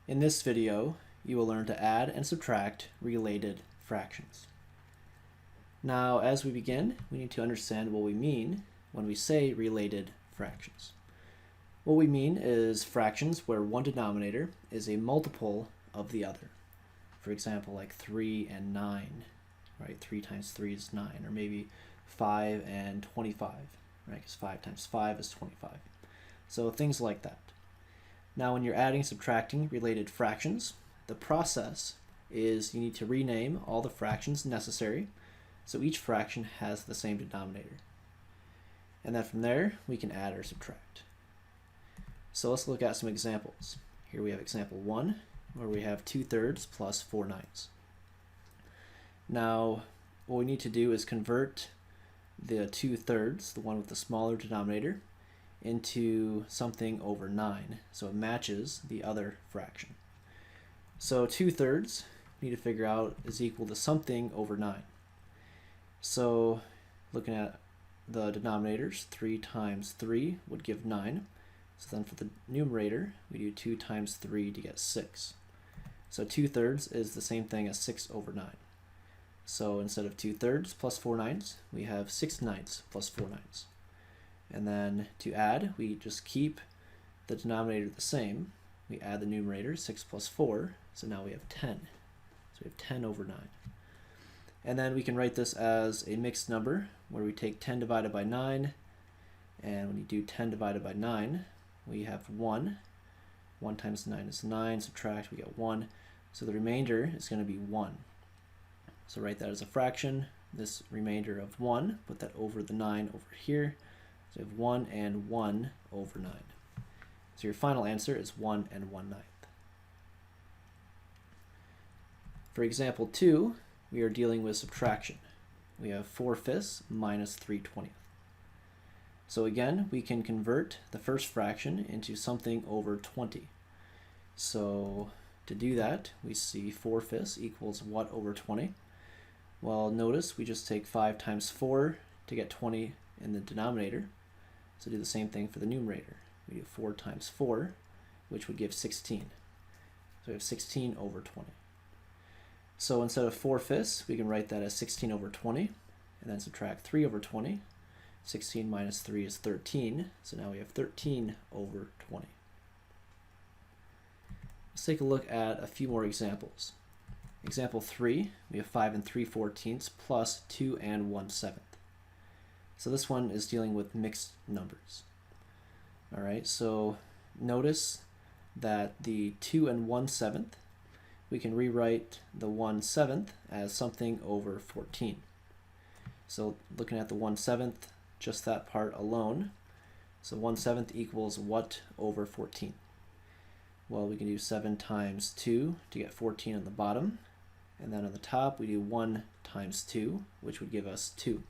In this video, you will learn to add and subtract related fractions. Now, as we begin, we need to understand what we mean when we say related fractions. What we mean is fractions where one denominator is a multiple of the other. For example, like 3 and 9, right? 3 times 3 is 9, or maybe 5 and 25, right? Because 5 times 5 is 25. So things like that. Now, when you're adding, subtracting related fractions, the process is you need to rename all the fractions necessary so each fraction has the same denominator. And then from there, we can add or subtract. So let's look at some examples. Here we have example 1, where we have 2/3 plus 4/9. Now, what we need to do is convert the 2/3, the one with the smaller denominator, into something over 9, so it matches the other fraction. So 2/3 we need to figure out is equal to something over 9. So looking at the denominators, 3 times 3 would give 9. So then for the numerator, we do 2 times 3 to get 6. So 2/3 is the same thing as 6 over 9. So instead of 2/3 plus 4/9, we have 6/9 plus 4/9. And then to add, we just keep the denominator the same. We add the numerator, 6 plus 4, so now we have 10. So we have 10 over 9. And then we can write this as a mixed number, where we take 10 divided by 9, and when you do 10 divided by 9, we have 1. 1 times 9 is 9, subtract, we get 1. So the remainder is going to be 1. So write that as a fraction, this remainder of 1, put that over the 9 over here. So we have 1 and 1 over 9. So your final answer is 1 and 1/9. For example 2, we are dealing with subtraction. We have 4/5 minus 3/20. So again, we can convert the first fraction into something over 20. So to do that, we see 4/5 equals what over 20? Well, notice we just take 5 times 4 to get 20 in the denominator. So do the same thing for the numerator. We do 4 times 4, which would give 16. So we have 16 over 20. So instead of 4/5, we can write that as 16 over 20, and then subtract 3 over 20. 16 minus 3 is 13, so now we have 13 over 20. Let's take a look at a few more examples. Example 3, we have 5 3/14 plus 2 1/7. So this one is dealing with mixed numbers. All right, so notice that the 2 1/7, we can rewrite the 1/7 as something over 14. So looking at the 1/7, just that part alone, so 1/7 equals what over 14? Well, we can do 7 times 2 to get 14 on the bottom, and then on the top we do 1 times 2, which would give us 2.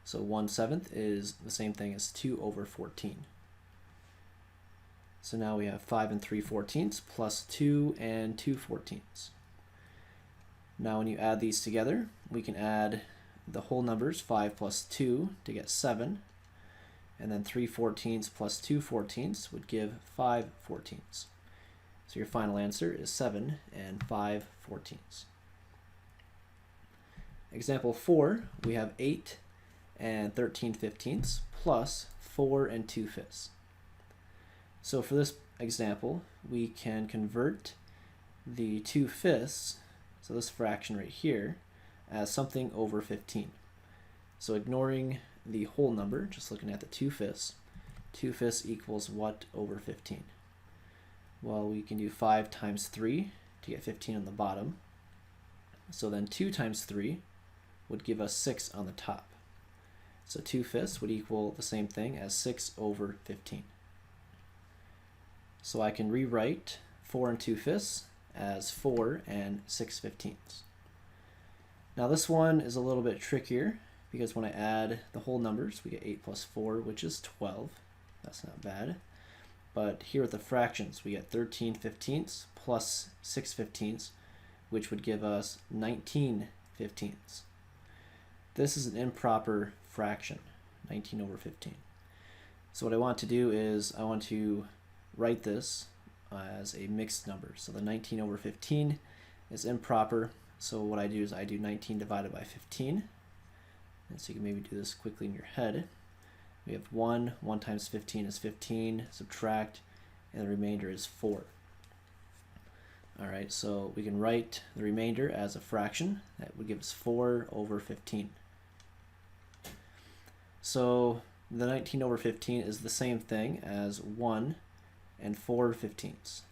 So 1/7 is the same thing as 2 over 14. So now we have 5 3/14 plus 2 2/14. Now when you add these together, we can add the whole numbers, 5 plus 2 to get 7, and then 3/14 plus 2/14 would give 5/14. So your final answer is 7 5/14. Example 4, we have 8 13/15 plus 4 2/5. So for this example, we can convert the 2/5, so this fraction right here, as something over 15. So ignoring the whole number, just looking at the 2/5, 2/5 equals what over 15? Well, we can do 5 times 3 to get 15 on the bottom. So then 2 times 3 would give us 6 on the top. So 2/5 would equal the same thing as 6 over 15. So I can rewrite 4 2/5 as 4 6/15. Now this one is a little bit trickier because when I add the whole numbers, we get 8 plus 4, which is 12. That's not bad. But here with the fractions, we get 13/15 plus 6/15, which would give us 19/15. This is an improper fraction, 19 over 15. So what I want to do is I want to write this as a mixed number. So the 19 over 15 is improper. So what I do is I do 19 divided by 15. And so you can maybe do this quickly in your head. We have 1 times 15 is 15, subtract, and the remainder is 4. Alright, so we can write the remainder as a fraction. That would give us 4 over 15. So the 19 over 15 is the same thing as 1 and 4/15.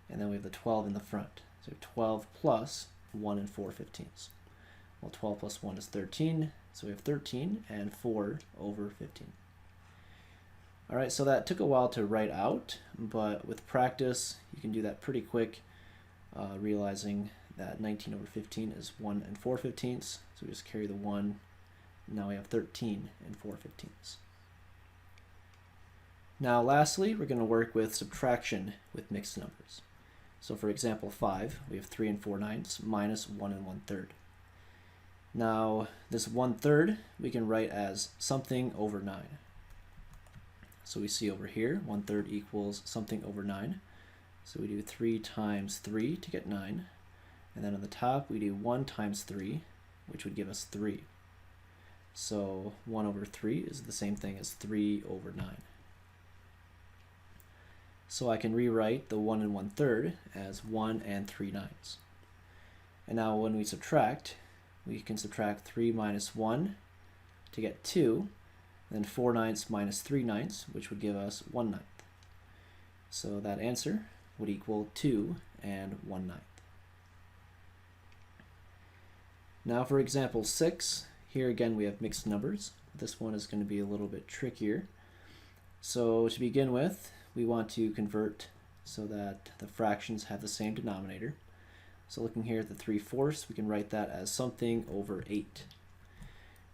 And then we have the 12 in the front. So 12 plus 1 and 4/15. Well, 12 plus 1 is 13, so we have 13 and 4 over 15. Alright, so that took a while to write out, but with practice you can do that pretty quick, realizing that 19 over 15 is 1 and 4/15, so we just carry the 1. Now we have 13 and 4/15. Now lastly, we're going to work with subtraction with mixed numbers. So for example 5, we have 3 and 4/9 minus 1 and 1/3. Now this 1/3 we can write as something over 9. So we see over here 1/3 equals something over 9. So we do 3 times 3 to get 9. And then on the top we do 1 times 3, which would give us 3. So 1 over 3 is the same thing as 3 over 9. So I can rewrite the 1 and 1/3 as 1 and 3/9. And now when we subtract, we can subtract 3 minus 1 to get 2, then 4/9 minus 3/9, which would give us 1/9. So that answer would equal 2 and 1/9. Now for example 6, here again we have mixed numbers. This one is going to be a little bit trickier. So to begin with, we want to convert so that the fractions have the same denominator. So looking here at the 3/4, we can write that as something over 8.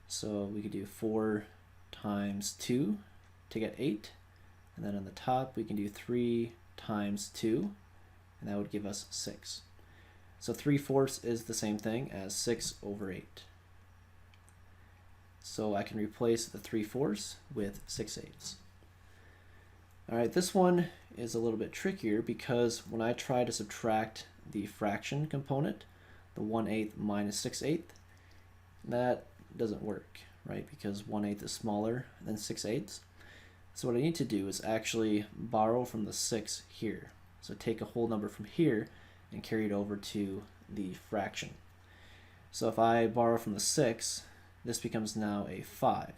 So we could do 4 times 2 to get 8. And then on the top, we can do 3 times 2, and that would give us 6. So 3/4 is the same thing as 6 over 8. So I can replace the 3/4 with 6/8. Alright, this one is a little bit trickier because when I try to subtract the fraction component, the 1/8 minus 6/8, that doesn't work, right? Because 1/8 is smaller than 6/8. So what I need to do is actually borrow from the 6 here. So take a whole number from here and carry it over to the fraction. So if I borrow from the 6, this becomes now a 5.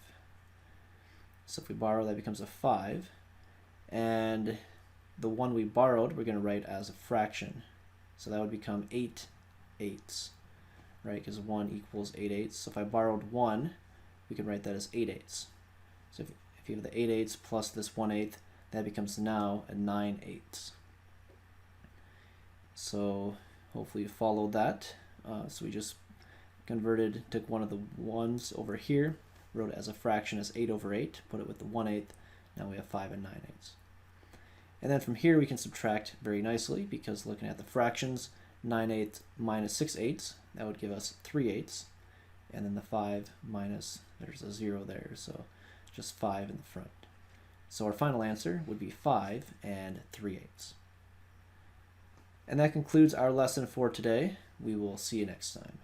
So if we borrow, that becomes a 5. And the one we borrowed, we're going to write as a fraction. So that would become 8/8, right? Because 1 equals 8/8. So if I borrowed 1, we can write that as 8/8. So if you have the 8/8 plus this 1/8, that becomes now a 9/8. So hopefully you followed that. So we just took one of the 1's over here, wrote it as a fraction as 8 over 8, put it with the 1/8. Now we have 5 and 9/8. And then from here we can subtract very nicely because looking at the fractions, 9/8 minus 6/8, that would give us 3/8. And then the 5 minus, there's a 0 there, so just 5 in the front. So our final answer would be 5 and 3/8. And that concludes our lesson for today. We will see you next time.